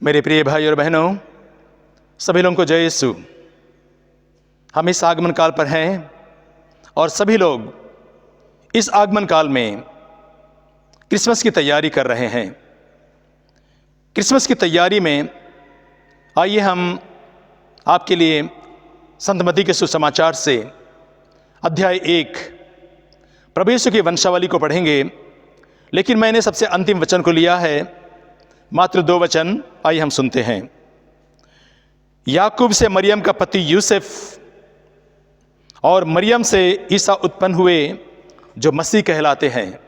मेरे प्रिय भाई और बहनों, सभी लोगों को जय यीशु। हम इस आगमन काल पर हैं और सभी लोग इस आगमन काल में क्रिसमस की तैयारी कर रहे हैं। क्रिसमस की तैयारी में आइए हम आपके लिए संत मत्ती के सुसमाचार से अध्याय 1 प्रभु यीशु की वंशावली को पढ़ेंगे, लेकिन मैंने सबसे अंतिम वचन को लिया है, मात्र 2 वचन। आइए हम सुनते हैं। याकूब से मरियम का पति यूसुफ और मरियम से ईसा उत्पन्न हुए, जो मसीह कहलाते हैं।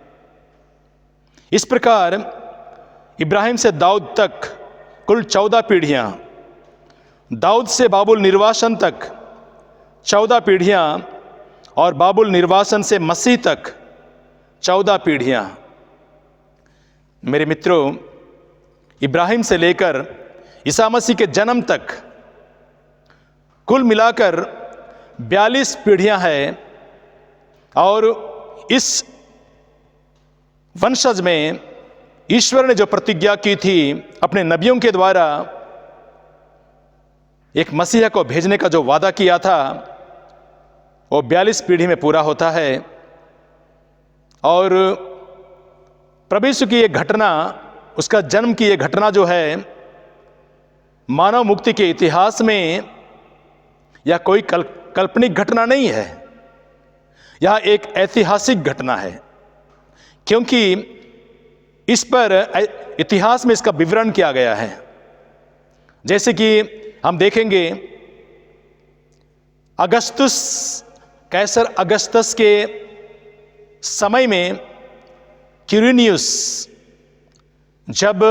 इस प्रकार इब्राहिम से दाऊद तक कुल 14 पीढ़ियां, दाऊद से बाबुल निर्वासन तक 14 पीढ़ियां और बाबुल निर्वासन से मसीह तक 14 पीढ़ियां। मेरे मित्रों, इब्राहिम से लेकर ईसा मसीह के जन्म तक कुल मिलाकर 42 पीढ़ियां हैं और इस वंशज में ईश्वर ने जो प्रतिज्ञा की थी अपने नबियों के द्वारा, एक मसीहा को भेजने का जो वादा किया था, वो 42 पीढ़ी में पूरा होता है। और प्रभु यीशु की एक घटना, उसका जन्म की ये घटना जो है, मानव मुक्ति के इतिहास में यह कोई काल्पनिक घटना नहीं है, यह एक ऐतिहासिक घटना है, क्योंकि इस पर इतिहास में इसका विवरण किया गया है। जैसे कि हम देखेंगे, कैसर अगस्तस के समय में क्यूरिनियस जब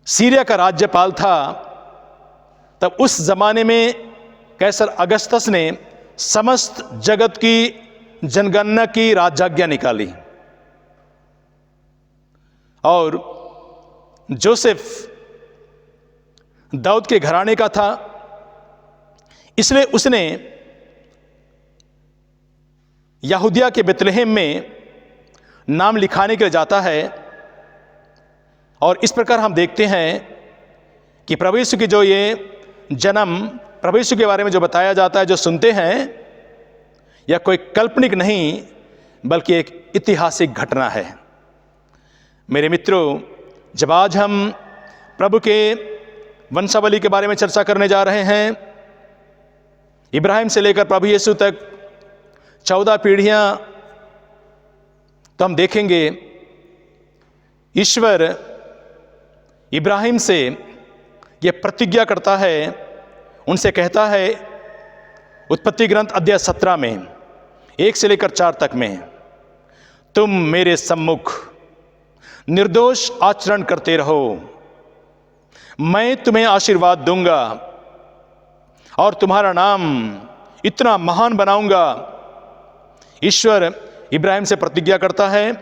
सीरिया का राज्यपाल था, तब उस जमाने में कैसर अगस्तस ने समस्त जगत की जनगणना की राजआज्ञा निकाली और जोसेफ दाऊद के घराने का था, इसलिए उसने यहूदिया के बेतलहम में नाम लिखाने के लिए जाता है। और इस प्रकार हम देखते हैं कि प्रभु यीशु की जो ये जन्म, प्रभु यीशु के बारे में जो बताया जाता है, जो सुनते हैं, यह कोई काल्पनिक नहीं बल्कि एक ऐतिहासिक घटना है। मेरे मित्रों, जब आज हम प्रभु के वंशावली के बारे में चर्चा करने जा रहे हैं, इब्राहिम से लेकर प्रभु यीशु तक 14 पीढ़ियां, तो हम देखेंगे ईश्वर इब्राहिम से यह प्रतिज्ञा करता है, उनसे कहता है उत्पत्ति ग्रंथ अध्याय 17 में 1 से लेकर 4 तक में, तुम मेरे सम्मुख निर्दोष आचरण करते रहो, मैं तुम्हें आशीर्वाद दूंगा और तुम्हारा नाम इतना महान बनाऊंगा। ईश्वर इब्राहिम से प्रतिज्ञा करता है,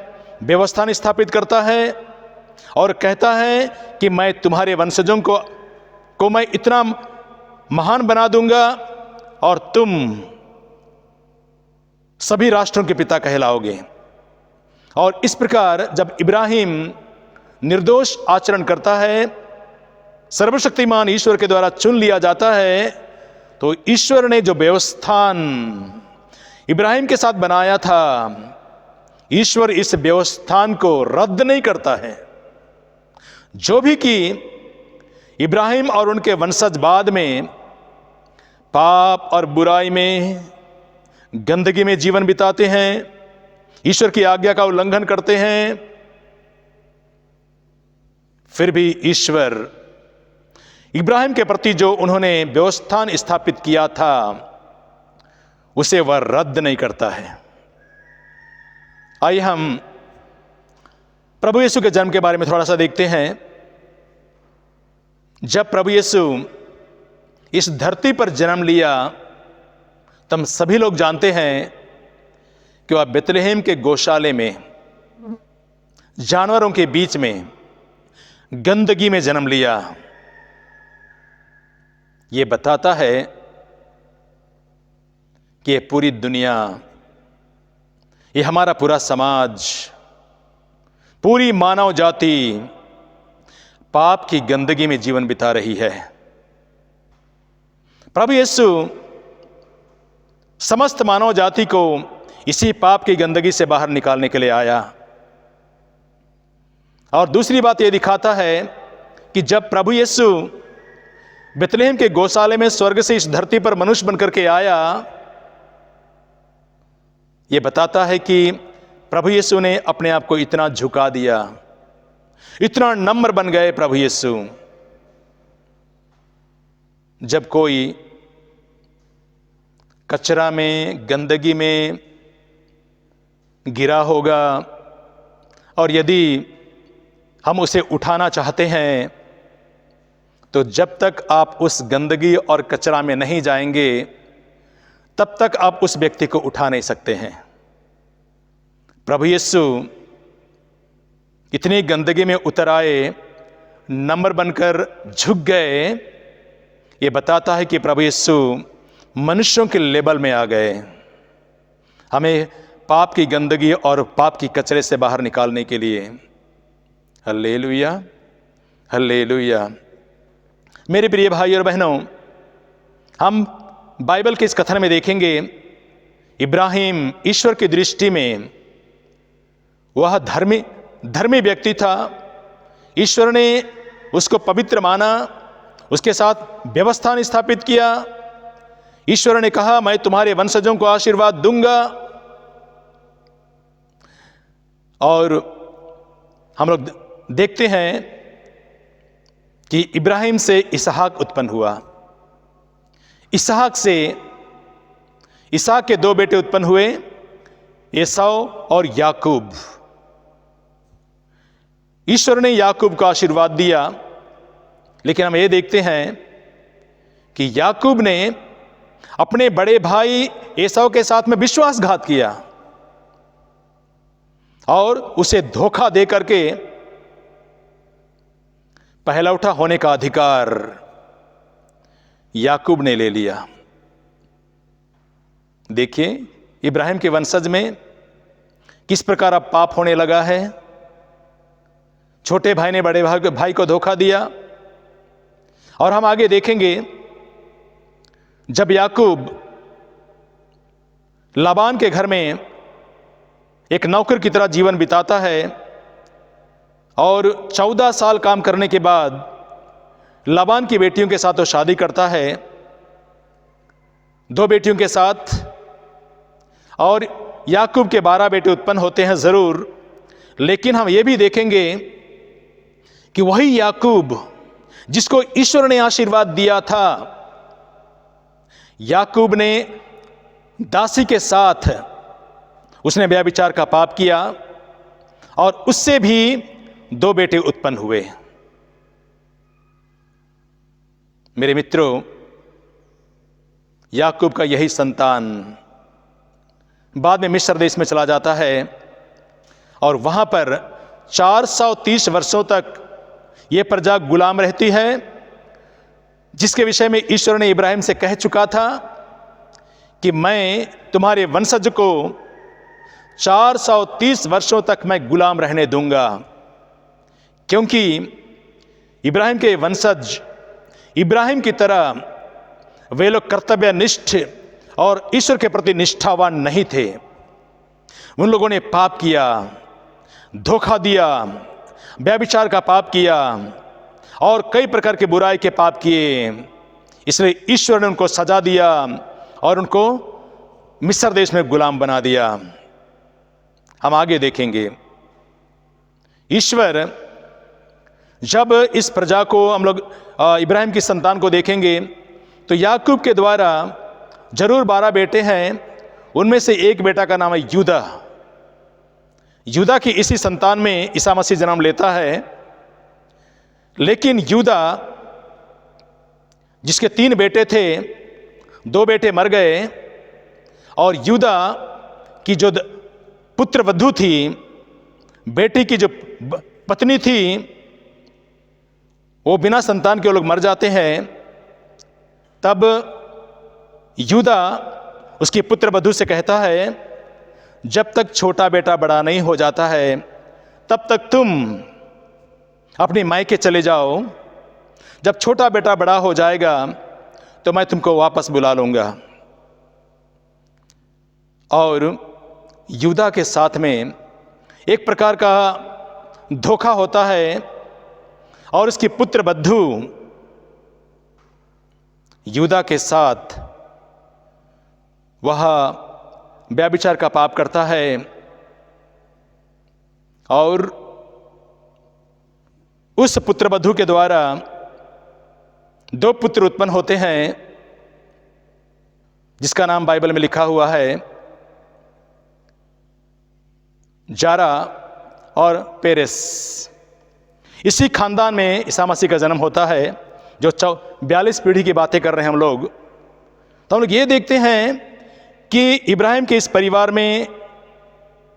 व्यवस्था स्थापित करता है और कहता है कि मैं तुम्हारे वंशजों को मैं इतना महान बना दूंगा और तुम सभी राष्ट्रों के पिता कहलाओगे। और इस प्रकार जब इब्राहिम निर्दोष आचरण करता है, सर्वशक्तिमान ईश्वर के द्वारा चुन लिया जाता है, तो ईश्वर ने जो व्यवस्थान इब्राहिम के साथ बनाया था, ईश्वर इस व्यवस्थान को रद्द नहीं करता है। जो भी कि इब्राहिम और उनके वंशज बाद में पाप और बुराई में, गंदगी में जीवन बिताते हैं, ईश्वर की आज्ञा का उल्लंघन करते हैं, फिर भी ईश्वर इब्राहिम के प्रति जो उन्होंने व्यवस्थान स्थापित किया था, उसे वह रद्द नहीं करता है। आइए हम प्रभु यीशु के जन्म के बारे में थोड़ा सा देखते हैं। जब प्रभु यीशु इस धरती पर जन्म लिया, तब सभी लोग जानते हैं कि वह बेतलहम के गौशाले में, जानवरों के बीच में, गंदगी में जन्म लिया। ये बताता है कि ये पूरी दुनिया, ये हमारा पूरा समाज, पूरी मानव जाति पाप की गंदगी में जीवन बिता रही है। प्रभु यीशु समस्त मानव जाति को इसी पाप की गंदगी से बाहर निकालने के लिए आया। और दूसरी बात यह दिखाता है कि जब प्रभु यीशु बेतलेहम के गौशाले में स्वर्ग से इस धरती पर मनुष्य बनकर के आया, यह बताता है कि प्रभु यीशु ने अपने आप को इतना झुका दिया, इतना नम्र बन गए प्रभु यीशु। जब कोई कचरा में, गंदगी में गिरा होगा और यदि हम उसे उठाना चाहते हैं, तो जब तक आप उस गंदगी और कचरा में नहीं जाएंगे, तब तक आप उस व्यक्ति को उठा नहीं सकते हैं। प्रभु यीशु इतनी गंदगी में उतर आए, नम्र बनकर झुक गए। ये बताता है कि प्रभु यीशु मनुष्यों के लेवल में आ गए, हमें पाप की गंदगी और पाप की कचरे से बाहर निकालने के लिए। Hallelujah, hallelujah. मेरे प्रिय भाई और बहनों, हम बाइबल के इस कथन में देखेंगे इब्राहिम ईश्वर की दृष्टि में वह धर्मी व्यक्ति था। ईश्वर ने उसको पवित्र माना, उसके साथ व्यवस्था स्थापित किया। ईश्वर ने कहा, मैं तुम्हारे वंशजों को आशीर्वाद दूंगा। और हम लोग देखते हैं कि इब्राहिम से इसहाक उत्पन्न हुआ। इसहाक से इसहाक के 2 बेटे उत्पन्न हुए, एसाव और याकूब। ईश्वर ने याकूब को आशीर्वाद दिया, लेकिन हम ये देखते हैं कि याकूब ने अपने बड़े भाई एसाव के साथ में विश्वासघात किया और उसे धोखा दे करके पहलौठा होने का अधिकार याकूब ने ले लिया। देखिए इब्राहिम के वंशज में किस प्रकार अब पाप होने लगा है। छोटे भाई ने बड़े भाई को धोखा दिया। और हम आगे देखेंगे, जब याकूब लाबान के घर में एक नौकर की तरह जीवन बिताता है और 14 साल काम करने के बाद लाबान की बेटियों के साथ वो शादी करता है, 2 बेटियों के साथ। और याकूब के 12 बेटे उत्पन्न होते हैं जरूर, लेकिन हम ये भी देखेंगे कि वही याकूब जिसको ईश्वर ने आशीर्वाद दिया था, याकूब ने दासी के साथ उसने व्यभिचार का पाप किया और उससे भी 2 बेटे उत्पन्न हुए। मेरे मित्रों, याकूब का यही संतान बाद में मिस्र देश में चला जाता है और वहां पर 430 वर्षों तक यह प्रजा गुलाम रहती है, जिसके विषय में ईश्वर ने इब्राहिम से कह चुका था कि मैं तुम्हारे वंशज को 430 वर्षों तक मैं गुलाम रहने दूंगा। क्योंकि इब्राहिम के वंशज इब्राहिम की तरह वे लोग कर्तव्यनिष्ठ और ईश्वर के प्रति निष्ठावान नहीं थे। उन लोगों ने पाप किया, धोखा दिया, व्यभिचार का पाप किया और कई प्रकार के बुराई के पाप किए। इसलिए ईश्वर ने उनको सजा दिया और उनको मिस्र देश में गुलाम बना दिया। हम आगे देखेंगे, ईश्वर जब इस प्रजा को हम लोग इब्राहिम की संतान को देखेंगे तो याकूब के द्वारा जरूर 12 बेटे हैं, उनमें से एक बेटा का नाम है यूदा। यूदा की इसी संतान में ईसा मसीह जन्म लेता है। लेकिन यूदा जिसके 3 बेटे थे, 2 बेटे मर गए और यूदा की जो पुत्र वधू थी, बेटी की जो पत्नी थी, वो बिना संतान के वो लोग मर जाते हैं। तब यूदा उसकी पुत्र वधू से कहता है, जब तक छोटा बेटा बड़ा नहीं हो जाता है तब तक तुम अपनी मायके चले जाओ, जब छोटा बेटा बड़ा हो जाएगा तो मैं तुमको वापस बुला लूंगा। और यूदा के साथ में एक प्रकार का धोखा होता है और उसकी पुत्र बद्धू यूदा के साथ वह व्यभिचार का पाप करता है और उस पुत्र बद्धू के द्वारा 2 पुत्र उत्पन्न होते हैं जिसका नाम बाइबल में लिखा हुआ है जारा और पेरेस। इसी खानदान में ईसा मसीह का जन्म होता है। जो 42 पीढ़ी की बातें कर रहे हैं हम लोग, तो हम लोग ये देखते हैं कि इब्राहिम के इस परिवार में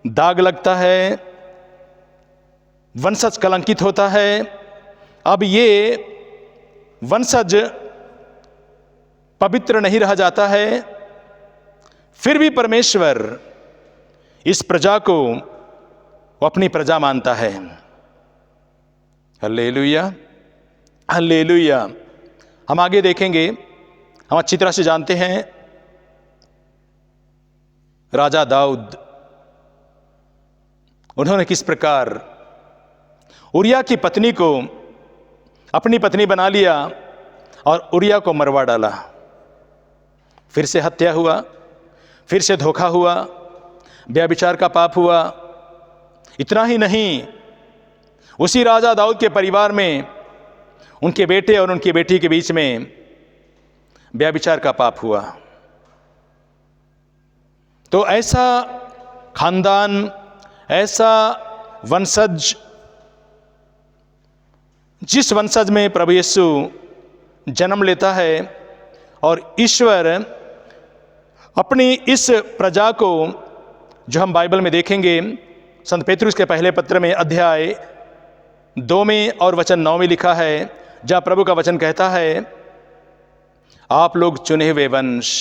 दाग लगता है, वंशज कलंकित होता है। अब ये वंशज पवित्र नहीं रह जाता है, फिर भी परमेश्वर इस प्रजा को वो अपनी प्रजा मानता है। Hallelujah, hallelujah. हम आगे देखेंगे, हम अच्छी तरह से जानते हैं राजा दाऊद, उन्होंने किस प्रकार उरिया की पत्नी को अपनी पत्नी बना लिया और उरिया को मरवा डाला। फिर से हत्या हुआ, फिर से धोखा हुआ, व्यभिचार का पाप हुआ। इतना ही नहीं, उसी राजा दाऊद के परिवार में उनके बेटे और उनकी बेटी के बीच में व्यभिचार का पाप हुआ। तो ऐसा खानदान, ऐसा वंशज, जिस वंशज में प्रभु यीशु जन्म लेता है और ईश्वर अपनी इस प्रजा को, जो हम बाइबल में देखेंगे संत पेतरुस के पहले पत्र में अध्याय 2 में और वचन 9 में लिखा है, जहाँ प्रभु का वचन कहता है, आप लोग चुने हुए वंश,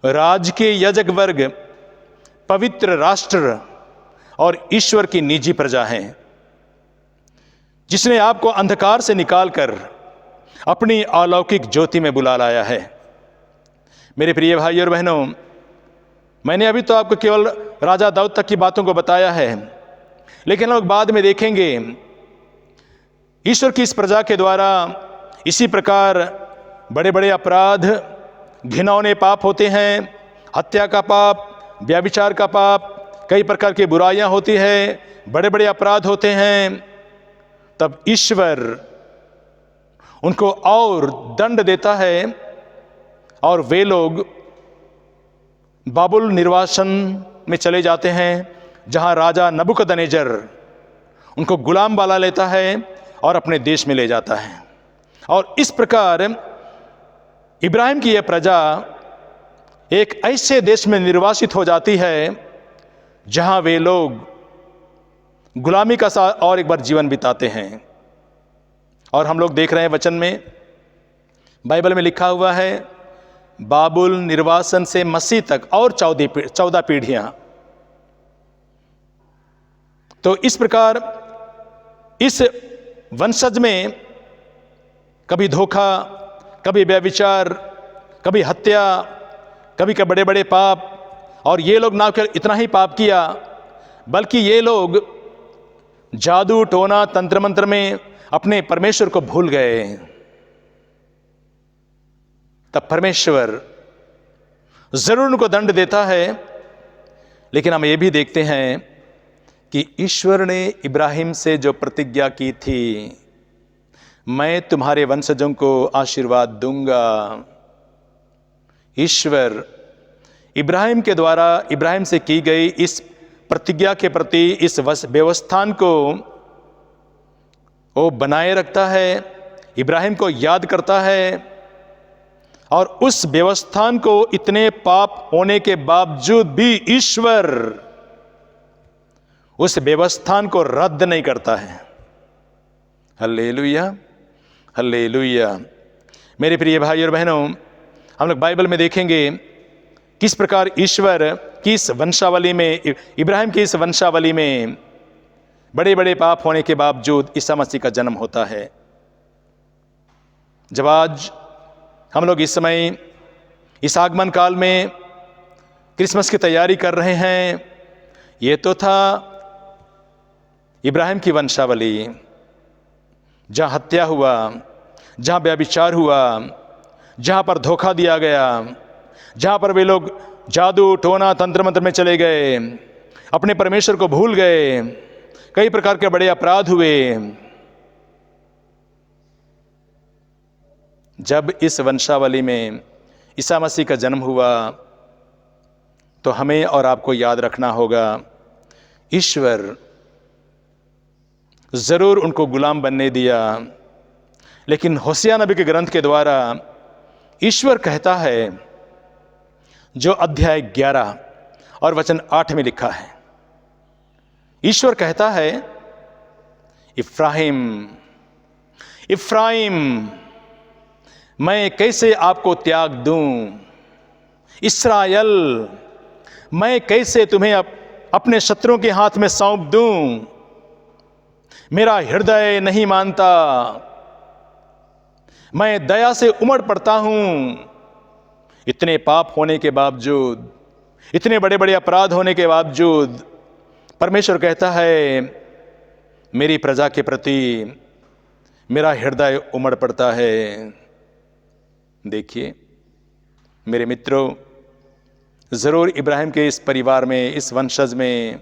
राज के याजक वर्ग, पवित्र राष्ट्र और ईश्वर की निजी प्रजा हैं, जिसने आपको अंधकार से निकालकर अपनी अलौकिक ज्योति में बुला लाया है। मेरे प्रिय भाई और बहनों, मैंने अभी तो आपको केवल राजा दाऊद तक की बातों को बताया है, लेकिन लोग बाद में देखेंगे ईश्वर की इस प्रजा के द्वारा इसी प्रकार बड़े बड़े अपराध, घिनौने पाप होते हैं। हत्या का पाप, व्यभिचार का पाप, कई प्रकार की बुराइयां होती हैं, बड़े बड़े अपराध होते हैं। तब ईश्वर उनको और दंड देता है और वे लोग बाबुल निर्वासन में चले जाते हैं, जहां राजा नबूकदनेस्सर उनको गुलाम बना लेता है और अपने देश में ले जाता है। और इस प्रकार इब्राहिम की यह प्रजा एक ऐसे देश में निर्वासित हो जाती है जहां वे लोग गुलामी का सा और एक बार जीवन बिताते हैं। और हम लोग देख रहे हैं वचन में, बाइबल में लिखा हुआ है, बाबुल निर्वासन से मसीह तक और 14 पीढ़ियां। तो इस प्रकार इस वंशज में कभी धोखा, कभी व्यभिचार, कभी हत्या, कभी के बड़े बड़े पाप। और ये लोग ना केवल इतना ही पाप किया, बल्कि ये लोग जादू टोना तंत्र मंत्र में अपने परमेश्वर को भूल गए। तब परमेश्वर जरूर उनको दंड देता है। लेकिन हम ये भी देखते हैं कि ईश्वर ने इब्राहिम से जो प्रतिज्ञा की थी, मैं तुम्हारे वंशजों को आशीर्वाद दूंगा, ईश्वर इब्राहिम के द्वारा इब्राहिम से की गई इस प्रतिज्ञा के प्रति इस व्यवस्थान को वो बनाए रखता है, इब्राहिम को याद करता है। और उस व्यवस्थान को इतने पाप होने के बावजूद भी ईश्वर उस व्यवस्थान को रद्द नहीं करता है। Hallelujah, hallelujah. मेरे प्रिय भाई और बहनों, हम लोग बाइबल में देखेंगे किस प्रकार ईश्वर की इस वंशावली में, इब्राहिम की इस वंशावली में बड़े बड़े पाप होने के बावजूद ईसा मसीह का जन्म होता है। जब आज हम लोग इस समय इस आगमन काल में क्रिसमस की तैयारी कर रहे हैं, ये तो था इब्राहिम की वंशावली, जहाँ हत्या हुआ, जहाँ व्यभिचार हुआ, जहाँ पर धोखा दिया गया, जहाँ पर वे लोग जादू टोना तंत्र मंत्र में चले गए, अपने परमेश्वर को भूल गए, कई प्रकार के बड़े अपराध हुए। जब इस वंशावली में ईसा मसीह का जन्म हुआ तो हमें और आपको याद रखना होगा, ईश्वर जरूर उनको गुलाम बनने दिया, लेकिन होसिया नबी के ग्रंथ के द्वारा ईश्वर कहता है, जो अध्याय 11 और वचन 8 में लिखा है, ईश्वर कहता है, इफ्राहिम इफ्राइम मैं कैसे आपको त्याग दूं, इस्राएल मैं कैसे तुम्हें अपने शत्रुओं के हाथ में सौंप दूं, मेरा हृदय नहीं मानता, मैं दया से उमड़ पड़ता हूं। इतने पाप होने के बावजूद, इतने बड़े बड़े अपराध होने के बावजूद परमेश्वर कहता है, मेरी प्रजा के प्रति मेरा हृदय उमड़ पड़ता है। देखिए मेरे मित्रों, जरूर इब्राहिम के इस परिवार में, इस वंशज में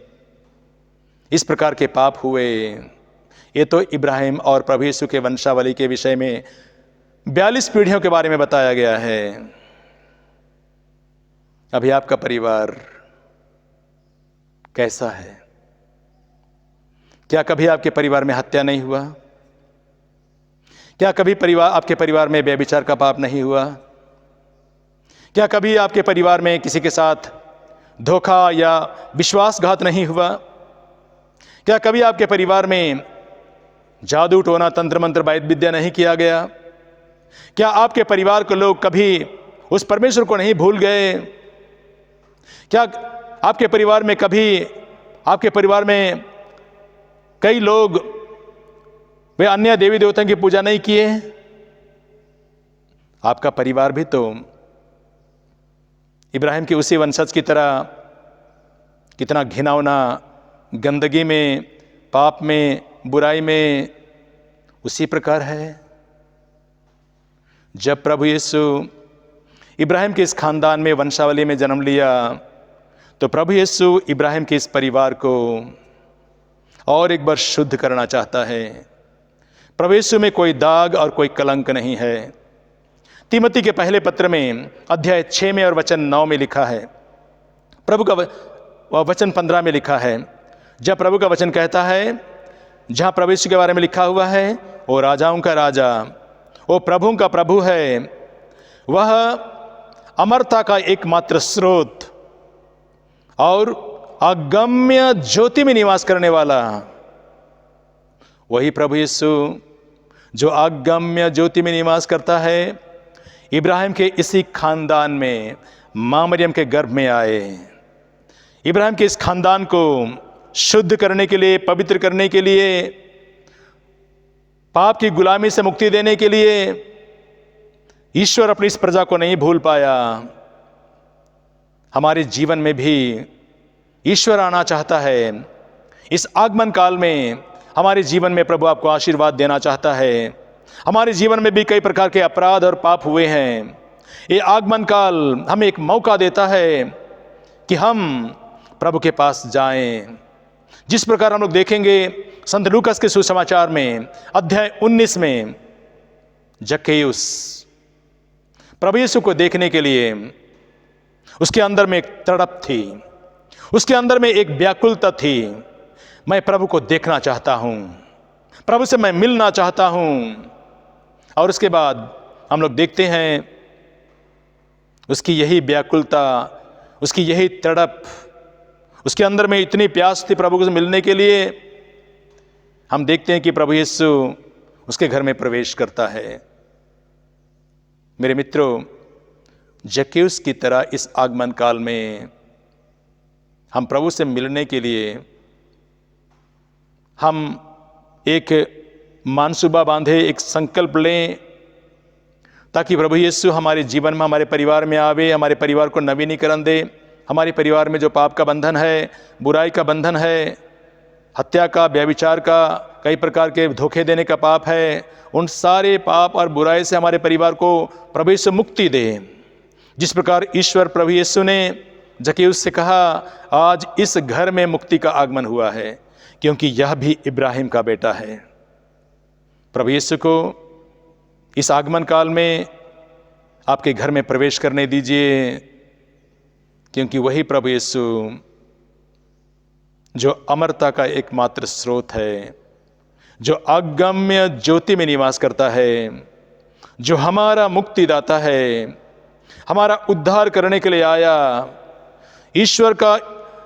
इस प्रकार के पाप हुए। ये तो इब्राहिम और प्रभु यीशु के वंशावली के विषय में 42 पीढ़ियों के बारे में बताया गया है। अभी आपका परिवार कैसा है? क्या कभी आपके परिवार में हत्या नहीं हुआ? क्या कभी आपके परिवार में व्यभिचार का पाप नहीं हुआ? क्या कभी आपके परिवार में किसी के साथ धोखा या विश्वासघात नहीं हुआ? क्या कभी आपके परिवार में जादू टोना तंत्र मंत्र वैद्य विद्या नहीं किया गया? क्या आपके परिवार के लोग कभी उस परमेश्वर को नहीं भूल गए? क्या आपके परिवार में कभी, आपके परिवार में कई लोग वे अन्य देवी देवताओं की पूजा नहीं किए? आपका परिवार भी तो इब्राहिम के उसी वंशज की तरह कितना घिनौना, गंदगी में, पाप में, बुराई में उसी प्रकार है। जब प्रभु यीशु इब्राहिम के इस खानदान में, वंशावली में जन्म लिया, तो प्रभु यीशु इब्राहिम के इस परिवार को और एक बार शुद्ध करना चाहता है। प्रभु यीशु में कोई दाग और कोई कलंक नहीं है। तीमोथी के पहले पत्र में अध्याय 6 में और वचन 9 में लिखा है, प्रभु का वचन 15 में लिखा है, जब प्रभु का वचन कहता है, जहाँ प्रभु यीशु के बारे में लिखा हुआ है, वो राजाओं का राजा, वो प्रभुओं का प्रभु है, वह अमरता का एकमात्र स्रोत और अगम्य ज्योति में निवास करने वाला, वही प्रभु यीशु जो अगम्य ज्योति में निवास करता है, इब्राहिम के इसी खानदान में मां मरियम के गर्भ में आए। इब्राहिम के इस खानदान को शुद्ध करने के लिए, पवित्र करने के लिए, पाप की गुलामी से मुक्ति देने के लिए ईश्वर अपनी इस प्रजा को नहीं भूल पाया। हमारे जीवन में भी ईश्वर आना चाहता है। इस आगमन काल में हमारे जीवन में प्रभु आपको आशीर्वाद देना चाहता है। हमारे जीवन में भी कई प्रकार के अपराध और पाप हुए हैं। ये आगमन काल हमें एक मौका देता है कि हम प्रभु के पास जाएं। जिस प्रकार हम लोग देखेंगे संत लूकास के सुसमाचार में अध्याय 19 में, जक्केयुस प्रभु यीशु को देखने के लिए उसके अंदर में एक तड़प थी, उसके अंदर में एक व्याकुलता थी। मैं प्रभु को देखना चाहता हूं, प्रभु से मैं मिलना चाहता हूं। और उसके बाद हम लोग देखते हैं उसकी यही व्याकुलता, उसकी यही तड़प, उसके अंदर में इतनी प्यास थी प्रभु से मिलने के लिए। हम देखते हैं कि प्रभु यीशु उसके घर में प्रवेश करता है। मेरे मित्रों, जक्केयुस की तरह इस आगमन काल में हम प्रभु से मिलने के लिए हम एक मानसूबा बांधे, एक संकल्प लें, ताकि प्रभु यीशु हमारे जीवन में, हमारे परिवार में आवे, हमारे परिवार को नवीनीकरण दे। हमारे परिवार में जो पाप का बंधन है, बुराई का बंधन है, हत्या का, व्यभिचार का, कई प्रकार के धोखे देने का पाप है, उन सारे पाप और बुराई से हमारे परिवार को प्रभु यीशु मुक्ति दे। जिस प्रकार ईश्वर प्रभु यीशु ने जक्कैयुस से कहा, आज इस घर में मुक्ति का आगमन हुआ है, क्योंकि यह भी इब्राहिम का बेटा है। प्रभु यीशु को इस आगमन काल में आपके घर में प्रवेश करने दीजिए, क्योंकि वही प्रभु यीशु जो अमरता का एकमात्र स्रोत है, जो अगम्य ज्योति में निवास करता है, जो हमारा मुक्तिदाता है, हमारा उद्धार करने के लिए आया, ईश्वर का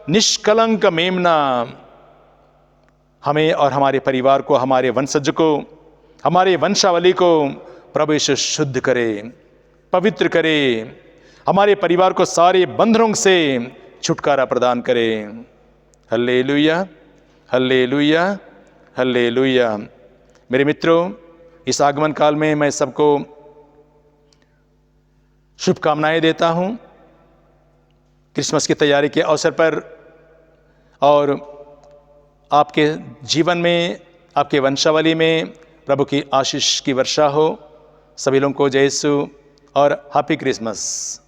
निष्कलंक मेमना हमें और हमारे परिवार को, हमारे वंशज को, हमारे वंशावली को प्रभु यीशु शुद्ध करे, पवित्र करे, हमारे परिवार को सारे बंधनों से छुटकारा प्रदान करे। Hallelujah, hallelujah, hallelujah. मेरे मित्रों, इस आगमन काल में मैं सबको शुभकामनाएं देता हूं क्रिसमस की तैयारी के अवसर पर, और आपके जीवन में, आपके वंशावली में प्रभु की आशीष की वर्षा हो। सभी लोगों को जय यीशु और हैप्पी क्रिसमस।